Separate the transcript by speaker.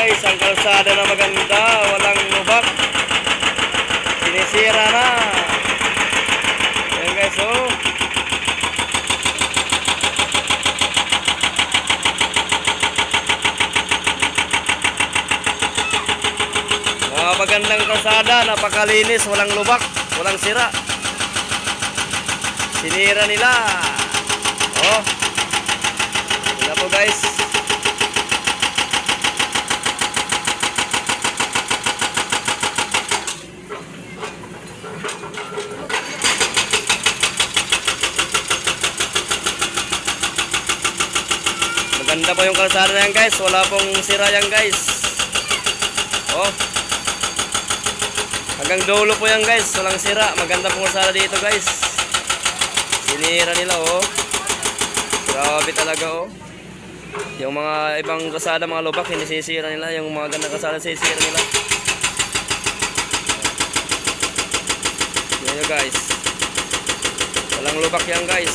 Speaker 1: guys, ang kalsada na maganda, walang lubak. Sinisira na. Ayan guys, oh. Magandang kalsada, napakalinis, walang lubak, walang sira. Sinira nila. Oh. Ito po guys. Maganda po yung kalsada na yan guys, wala pong sira yan guys. Oh. Hanggang dulo po yan guys, walang sira. Maganda pong kalsada dito guys. Sinira nila oh. Grabe talaga oh. Yung mga ibang kalsada, mga lubak, hindi sisira nila. Yung mga gandang kalsada, sisira nila. Yan nyo guys. Walang lubak yan guys.